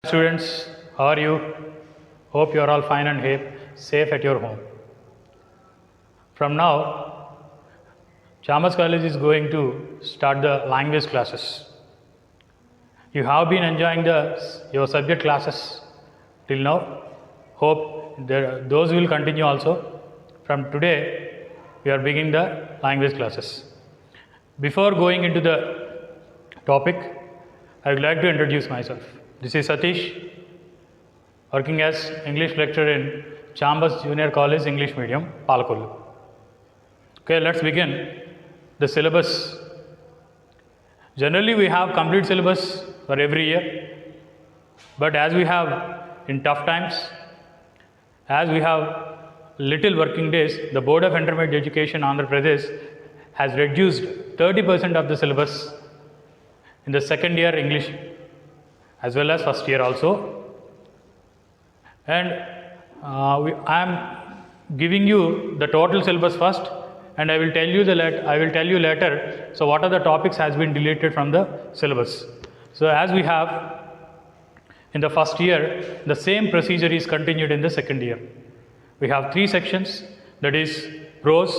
Students, how are you? Hope you are all fine and safe at your home. From now, Chalmers College is going to start the language classes. You have been enjoying your subject classes till now. Hope those will continue also. From today, we are beginning the language classes. Before going into the topic, I would like to introduce myself. This is Satish, working as English lecturer in Chalmers Junior College English Medium, Palakollu. Okay, let's begin the syllabus. Generally, we have complete syllabus for every year, but as we have in tough times, as we have little working days, the Board of Intermediate Education Andhra Pradesh has reduced 30% of the syllabus in the second year English as well as first year also. And I am giving you the total syllabus first, and I will tell you later. So what are the topics has been deleted from the syllabus? So as we have in the first year, the same procedure is continued in the second year. We have 3 sections, that is prose,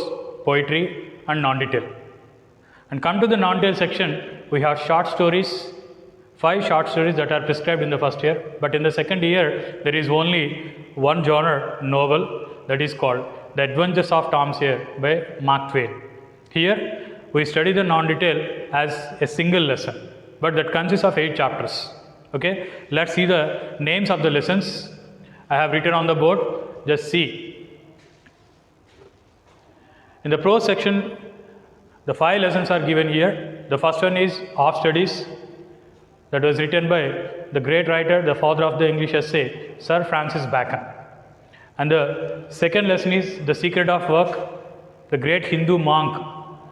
poetry and non-detail. And come to the non-detail section, we have short stories, 5 short stories that are prescribed in the first year, but in the second year there is only one genre, novel, that is called The Adventures of Tom Sawyer by Mark Twain. Here we study the non-detail as a single lesson, but that consists of 8 chapters. Okay, let's see the names of the lessons. I have written on the board, just see. In the prose section, the 5 lessons are given here. The first one is Of Studies, that was written by the great writer, the father of the English essay, Sir Francis Bacon. And the second lesson is The Secret of Work, the great Hindu monk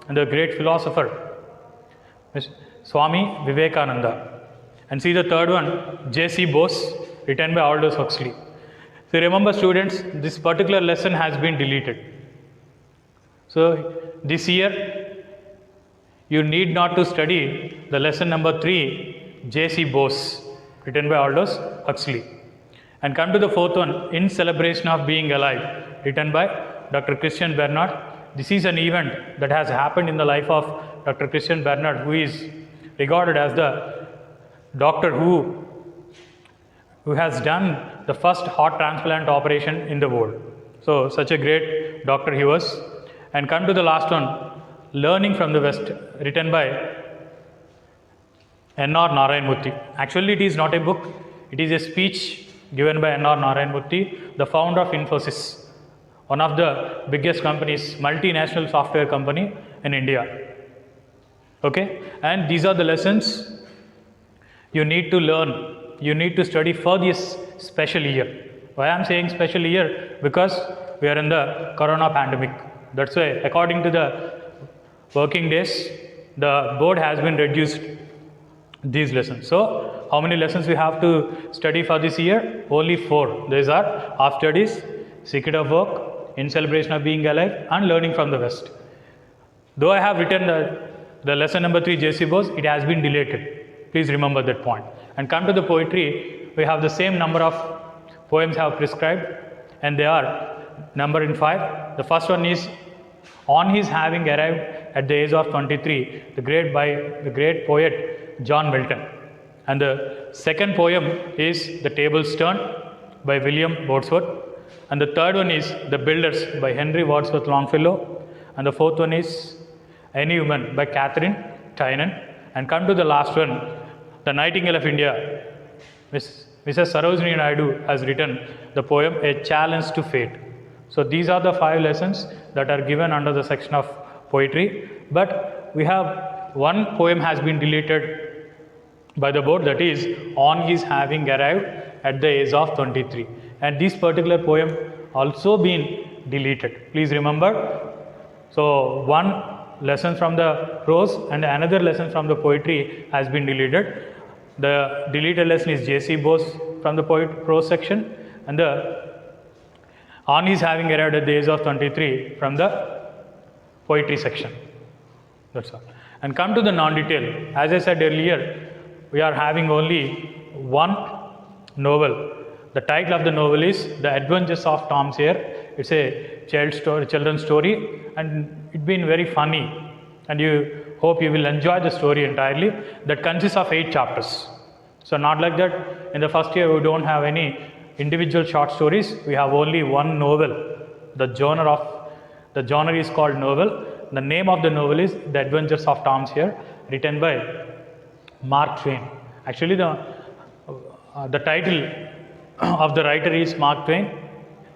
and the great philosopher, Swami Vivekananda. And see the third one, J.C. Bose, written by Aldous Huxley. So remember students, this particular lesson has been deleted. So this year, you need not to study the lesson number 3, J.C. Bose, written by Aldous Huxley. And come to the fourth one, In Celebration of Being Alive, written by Dr. Christian Barnard. This is an event that has happened in the life of Dr. Christian Barnard, who is regarded as the doctor who has done the first heart transplant operation in the world. So such a great doctor he was. And come to the last one, Learning from the West, written by N.R. Narayanmurthy. Actually, it is not a book, it is a speech given by N.R. Narayanmurthy, the founder of Infosys, one of the biggest companies, multinational software company in India. Okay, and these are the lessons you need to learn, you need to study for this special year. Why I am saying special year? Because we are in the corona pandemic. That's why according to the working days, the board has been reduced these lessons. So how many lessons we have to study for this year? Only 4. These are Of Studies, Secret of Work, In Celebration of Being Alive and Learning from the West. Though I have written the lesson number 3, J.C. Bose, it has been deleted. Please remember that point. And come to the poetry, we have the same number of poems have prescribed, and they are number in 5. The first one is On His Having Arrived at the Age of 23, the great poet John Milton. And the second poem is The Tables Turn by William Wordsworth. And the third one is The Builders by Henry Wadsworth Longfellow. And the fourth one is Any Woman by Catherine Tynan. And come to the last one, The Nightingale of India. Mrs. Sarojini Naidu has written the poem A Challenge to Fate. So these are the 5 lessons that are given under the section of poetry. But we have one poem has been deleted by the board, that is On His Having Arrived at the Age of 23. And this particular poem also been deleted. Please remember. So one lesson from the prose and another lesson from the poetry has been deleted. The deleted lesson is J.C. Bose from the prose section, and the On His Having Arrived at the Age of 23 from the poetry section. That's all. And come to the non-detail. As I said earlier, we are having only one novel. The title of the novel is The Adventures of Tom Sawyer. It's a children's story, and it's been very funny, and you hope you will enjoy the story entirely. That consists of 8 chapters. So not like that in the first year we don't have any individual short stories. We have only one novel. The genre is called novel. The name of the novel is The Adventures of Tom Sawyer, written by Mark Twain. Actually, the title of the writer is Mark Twain.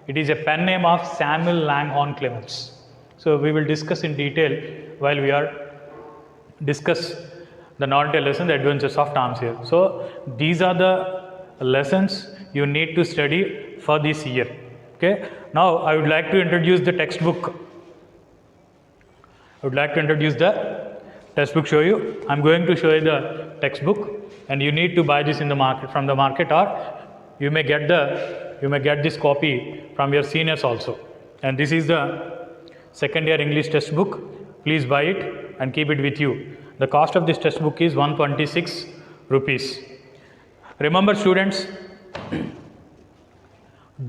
It is a pen name of Samuel Langhorne Clemens. So we will discuss in detail while we are discuss the non-tail lesson, The Adventures of Tom Sawyer. So these are the lessons you need to study for this year. Okay. Now I would like to introduce the textbook. Show you. I'm going to show you the textbook, and you need to buy this in the market from the market, or you may get this copy from your seniors also. And this is the second year English textbook. Please buy it and keep it with you. The cost of this textbook is 126 rupees. Remember, students,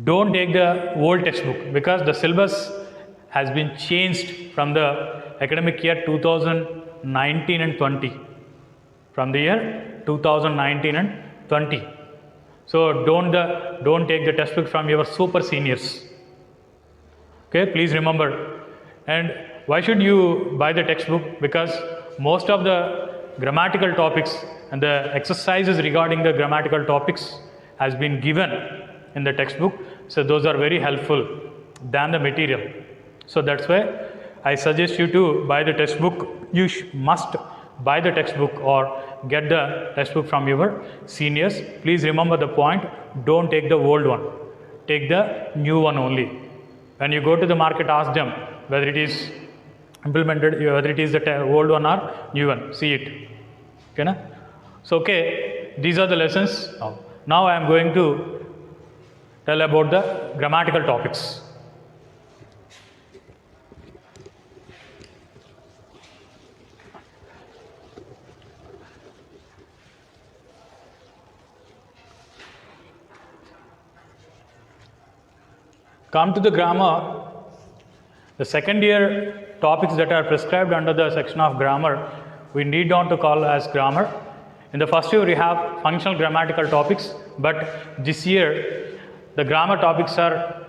don't take the old textbook, because the syllabus has been changed from the academic year 2019 and 20. From the year 2019 and 20. So don't take the textbook from your super seniors. Okay, please remember. And why should you buy the textbook? Because most of the grammatical topics and the exercises regarding the grammatical topics has been given in the textbook. So those are very helpful than the material. So that's why I suggest you to buy the textbook. You must buy the textbook or get the textbook from your seniors. Please remember the point. Don't take the old one. Take the new one only. When you go to the market, ask them whether it is implemented, whether it is the old one or new one. See it. Okay, na? So okay, these are the lessons. Now I am going to tell about the grammatical topics. Come to the grammar. The second year topics that are prescribed under the section of grammar, we need not to call as grammar. In the first year we have functional grammatical topics, but this year the grammar topics are,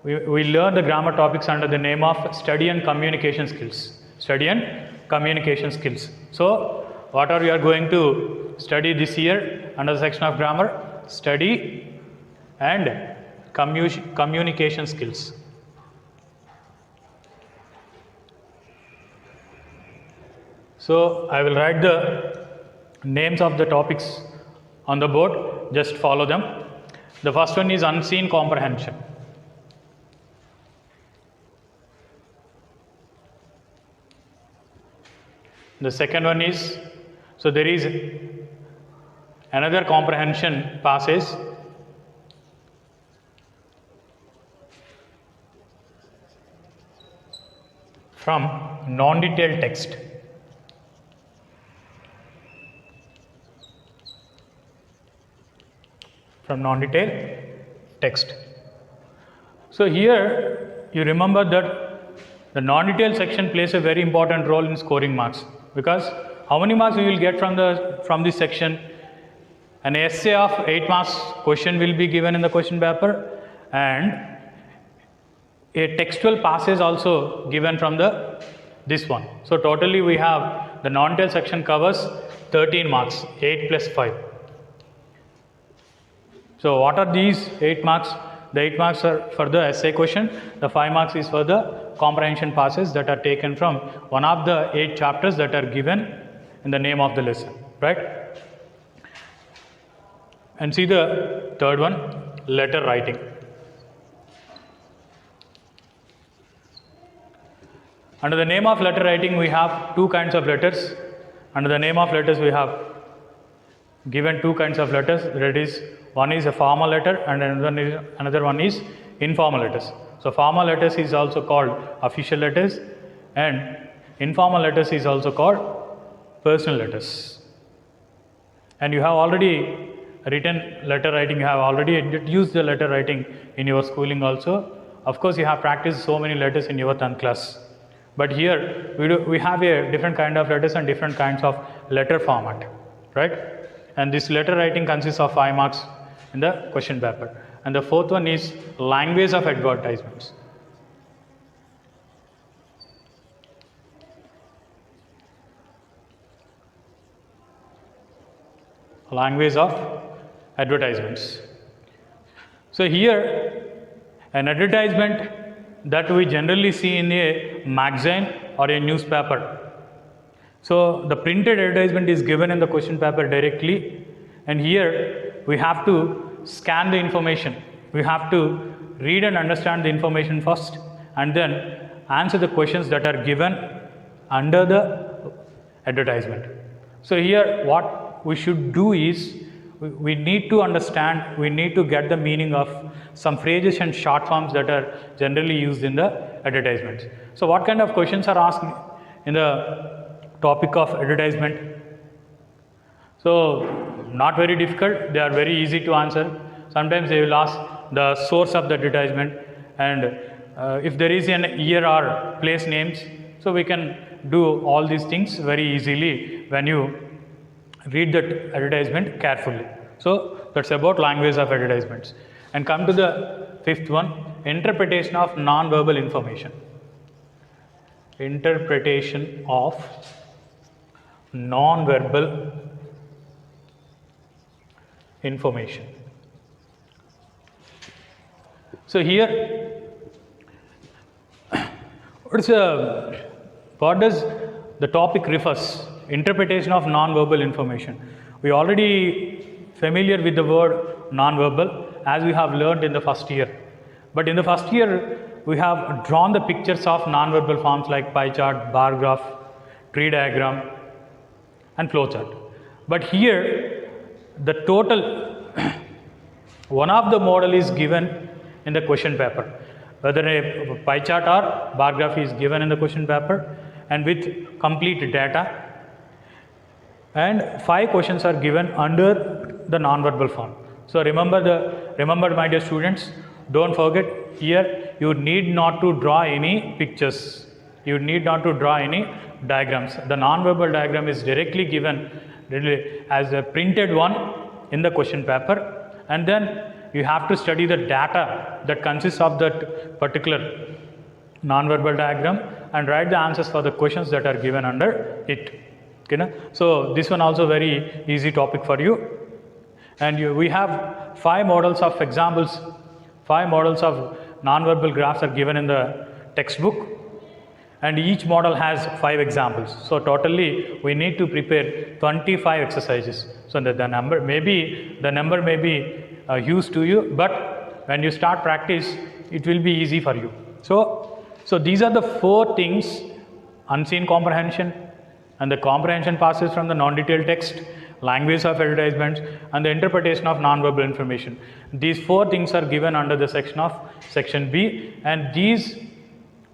we learn the grammar topics under the name of study and communication skills. Study and communication skills. So what are we are going to study this year under the section of grammar? Study and communication skills. So I will write the names of the topics on the board, just follow them. The first one is unseen comprehension. The second one is, so there is another comprehension passage. From non-detailed text. From non-detailed text. So here you remember that the non-detailed section plays a very important role in scoring marks, because how many marks you will get from this section? An essay of 8 marks question will be given in the question paper, and a textual passage also given from this one. So totally we have the non-tail section covers 13 marks, 8 plus 5. So what are these 8 marks? The 8 marks are for the essay question. The 5 marks is for the comprehension passages that are taken from one of the 8 chapters that are given in the name of the lesson, right? And see the third one, letter writing. Under the name of letter writing, we have 2 kinds of letters. Under the name of letters, we have given 2 kinds of letters. That is, one is a formal letter and another one is informal letters. So formal letters is also called official letters, and informal letters is also called personal letters. And you have already written letter writing, you have already used the letter writing in your schooling also. Of course, you have practiced so many letters in your 10th class. But here we have a different kind of letters and different kinds of letter format, right? And this letter writing consists of 5 marks in the question paper. And the fourth one is language of advertisements. Language of advertisements. So here an advertisement that we generally see in a magazine or a newspaper. So the printed advertisement is given in the question paper directly, and here we have to scan the information. We have to read and understand the information first and then answer the questions that are given under the advertisement. So here what we should do is we need to understand, we need to get the meaning of some phrases and short forms that are generally used in the advertisements. So what kind of questions are asked in the topic of advertisement? So not very difficult, they are very easy to answer. Sometimes they will ask the source of the advertisement, and if there is an year or place names, so we can do all these things very easily when you read the advertisement carefully. So that's about language of advertisements. And come to the fifth one, interpretation of non-verbal information. Interpretation of non-verbal information. So here, what does the topic refers? Interpretation of non-verbal information. We already familiar with the word non-verbal as we have learned in the first year. But in the first year, we have drawn the pictures of non-verbal forms like pie chart, bar graph, tree diagram, and flow chart. But here, the total one of the model is given in the question paper. Whether a pie chart or bar graph is given in the question paper and with complete data. And 5 questions are given under the non-verbal form. So remember my dear students, don't forget here you need not to draw any pictures. You need not to draw any diagrams. The non-verbal diagram is directly given as a printed one in the question paper, and then you have to study the data that consists of that particular non-verbal diagram and write the answers for the questions that are given under it. Okay, na? So this one also very easy topic for you. And we have 5 models of examples. 5 models of non-verbal graphs are given in the textbook, and each model has 5 examples. So totally we need to prepare 25 exercises. So the number may be huge to you, but when you start practice, it will be easy for you. So these are the 4 things: unseen comprehension, and the comprehension passes from the non-detailed text, language of advertisements, and the interpretation of non-verbal information. These 4 things are given under the section of section B, and these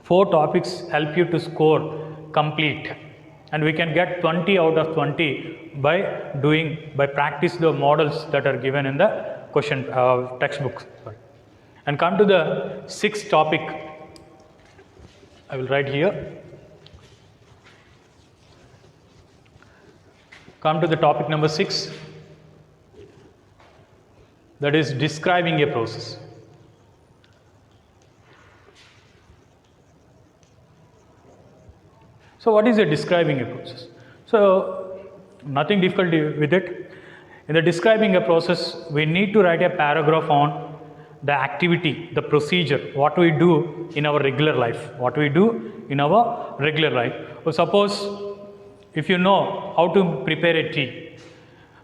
4 topics help you to score complete, and we can get 20 out of 20 by practice the models that are given in the question textbook. And come to the 6th topic. I will write here. Come to the topic number 6, that is describing a process. So what is a describing a process? So nothing difficult with it. In the describing a process, we need to write a paragraph on the activity, the procedure, what we do in our regular life. What we do in our regular life. So suppose if you know how to prepare a tea,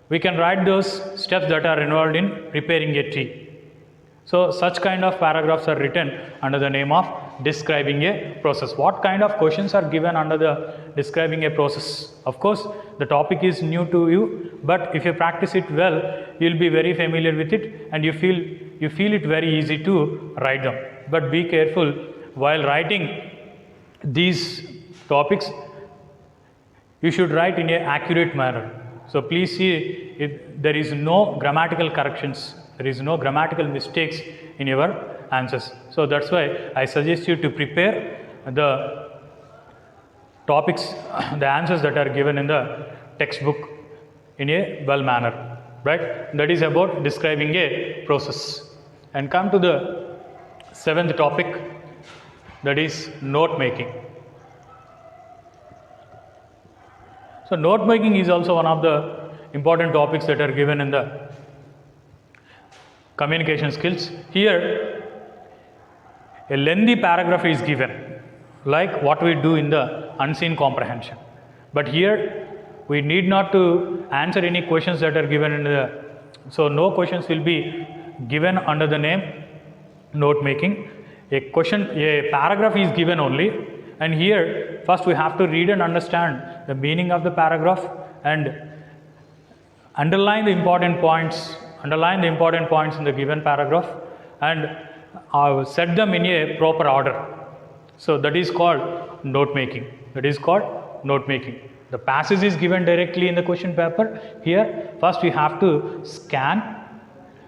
we can write those steps that are involved in preparing a tea. So such kind of paragraphs are written under the name of describing a process. What kind of questions are given under the describing a process? Of course, the topic is new to you, but if you practice it well, you will be very familiar with it, and you feel it very easy to write them. But be careful while writing these topics. You should write in an accurate manner. So please see, there is no grammatical corrections, there is no grammatical mistakes in your answers. So that's why I suggest you to prepare the topics, the answers that are given in the textbook in a well manner, right? That is about describing a process. And come to the seventh topic, that is note making. So note making is also one of the important topics that are given in the communication skills. Here, a lengthy paragraph is given, like what we do in the unseen comprehension. But here, we need not to answer any questions that are given in the, so no questions will be given under the name note making. A paragraph is given only, and here first we have to read and understand the meaning of the paragraph and underline the important points in the given paragraph, and set them in a proper order. So that is called note making. The passage is given directly in the question paper. Here first we have to scan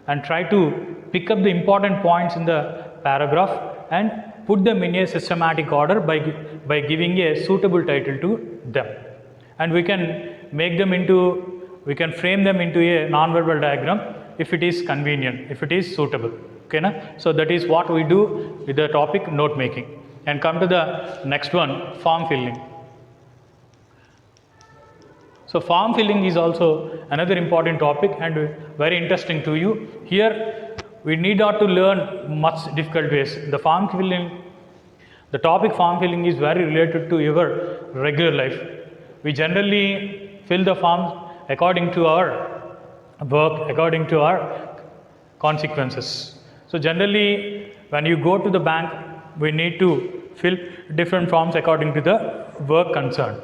and try to pick up the important points in the paragraph and put them in a systematic order by giving a suitable title to them. And we can frame them into a non-verbal diagram if it is convenient, if it is suitable. Okay, na? So that is what we do with the topic note making. And come to the next one, form filling. So form filling is also another important topic and very interesting to you. Here we need not to learn much difficult ways. The topic form filling is very related to your regular life. We generally fill the forms according to our work, according to our consequences. So generally when you go to the bank, we need to fill different forms according to the work concerned.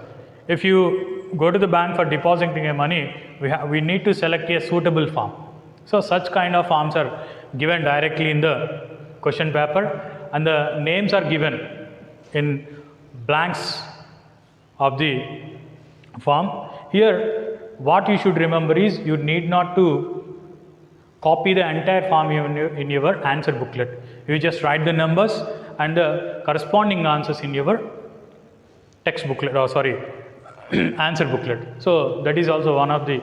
If you go to the bank for depositing your money, we need to select a suitable form. So such kind of forms are given directly in the question paper, and the names are given in blanks of the form. Here what you should remember is you need not to copy the entire form in your answer booklet. You just write the numbers and the corresponding answers in your text booklet, answer booklet. So that is also one of the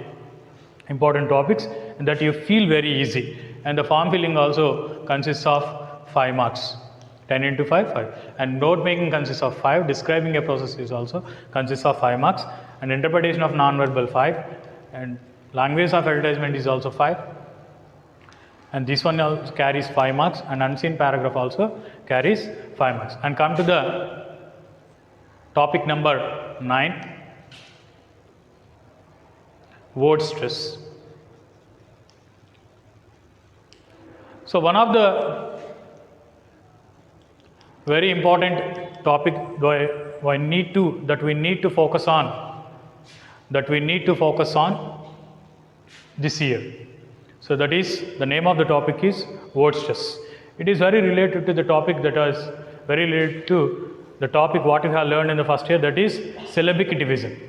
important topics that you feel very easy. And the form filling also consists of 5 marks, 10 into 5, 5. And note making consists of 5. Describing a process is also consists of 5 marks. And interpretation of non-verbal 5. And language of advertisement is also 5. And this one also carries 5 marks. And unseen paragraph also carries 5 marks. And come to the topic number 9. Word stress. So one of the very important topic that we need to focus on this year. So that is, the name of the topic is word stress. It is very related to the topic what we have learned in the first year, that is syllabic division.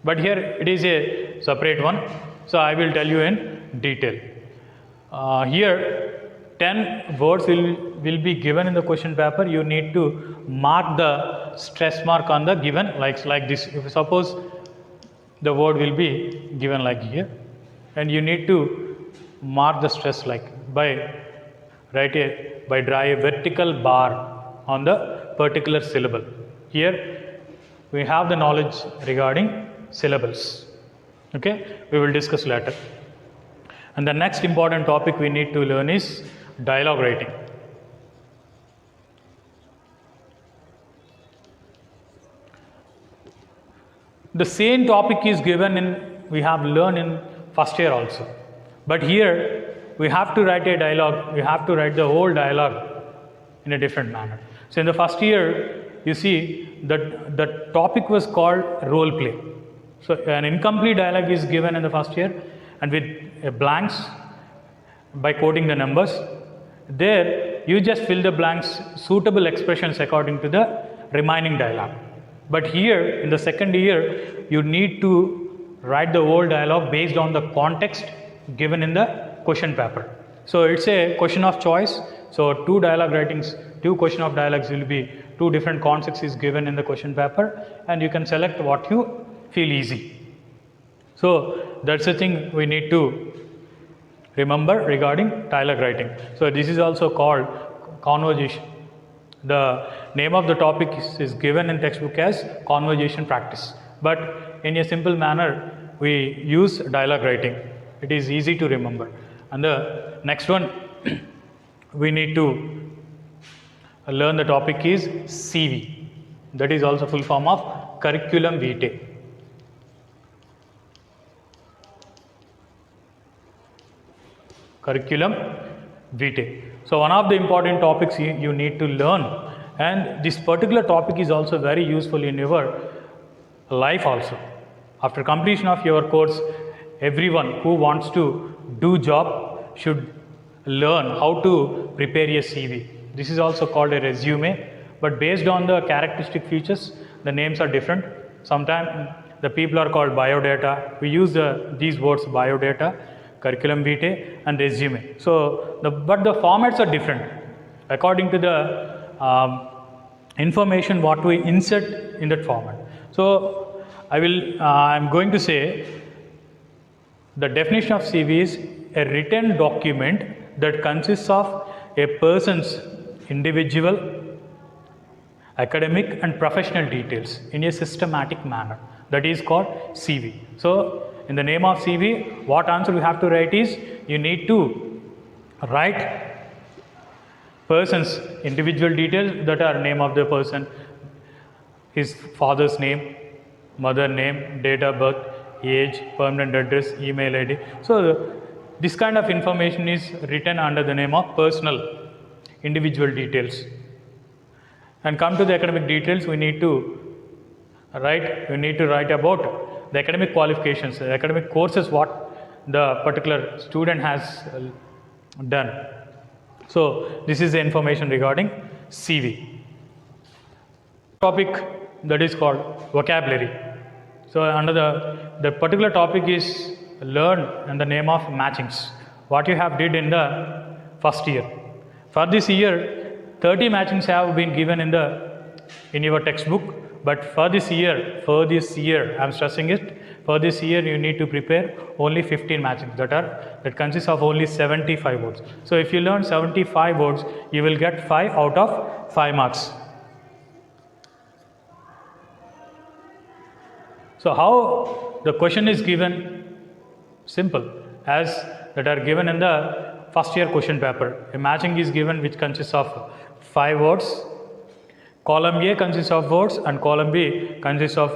But here it is a separate one, so I will tell you in detail. Here 10 words will be given in the question paper. You need to mark the stress mark on the given, like this. If suppose the word will be given like here, and you need to mark the stress by draw a vertical bar on the particular syllable. Here we have the knowledge regarding syllables. Okay, we will discuss later. And the next important topic we need to learn is dialogue writing. The same topic is given we have learned in first year also. But here we have to write a dialogue, we have to write the whole dialogue in a different manner. So in the first year, you see that the topic was called role play. So an incomplete dialogue is given in the first year, and with blanks by quoting the numbers. There you just fill the blanks, suitable expressions according to the remaining dialogue. But here in the second year, you need to write the whole dialogue based on the context given in the question paper. So it's a question of choice. So two dialogue writings, two question of dialogues will be two different contexts is given in the question paper, and you can select what you feel easy. So that's the thing we need to remember regarding dialogue writing. So this is also called conversation. The name of the topic is given in textbook as conversation practice, but in a simple manner we use dialogue writing. It is easy to remember. And the next one we need to learn the topic is CV. That is also full form of curriculum vitae. Curriculum vitae. So one of the important topics you need to learn, and this particular topic is also very useful in your life also. After completion of your course, everyone who wants to do job should learn how to prepare a CV. This is also called a resume, but based on the characteristic features, the names are different. Sometimes the people are called biodata. We use these words biodata, curriculum vitae and resume. So, but the formats are different according to the information what we insert in that format. So, I'm going to say the definition of CV is a written document that consists of a person's individual, academic and professional details in a systematic manner. That is called CV. So, in the name of CV, what answer you have to write is, you need to write person's individual details, that are name of the person, his father's name, mother name, date of birth, age, permanent address, email ID. So this kind of information is written under the name of personal individual details. And come to the academic details, we need to write about the academic qualifications, the academic courses what the particular student has done. So this is the information regarding CV. Topic that is called vocabulary. So under the particular topic is learn and the name of matchings. What you have did in the first year. For this year, 30 matchings have been given in your textbook. But for this year, I'm stressing it, for this year you need to prepare only 15 matchings that consists of only 75 words. So if you learn 75 words, you will get 5 out of 5 marks. So how the question is given? Simple, as that are given in the first year question paper. A matching is given which consists of 5 words. Column A consists of words and column B consists of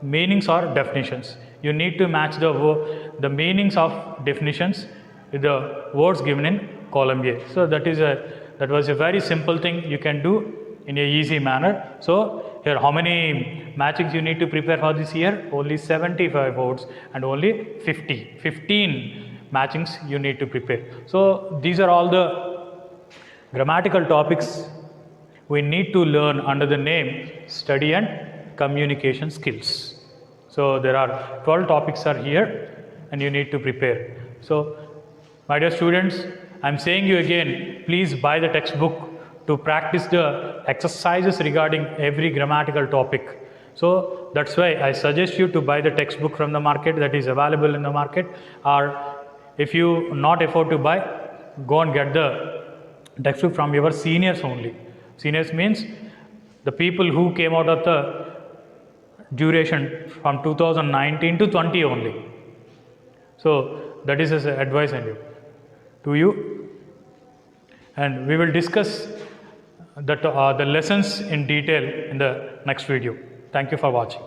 meanings or definitions. You need to match the meanings of definitions with the words given in column A. So that was a very simple thing you can do in a easy manner. So here, how many matchings you need to prepare for this year? Only 75 words and only 15 matchings you need to prepare. So these are all the grammatical topics we need to learn under the name study and communication skills. So there are 12 topics are here and you need to prepare. So my dear students, I'm saying you again, please buy the textbook to practice the exercises regarding every grammatical topic. So that's why I suggest you to buy the textbook from the market that is available in the market, or if you not afford to buy, go and get the textbook from your seniors only. Seniors means the people who came out of the duration from 2019 to 20 only. So that is an advice I give to you. And we will discuss the lessons in detail in the next video. Thank you for watching.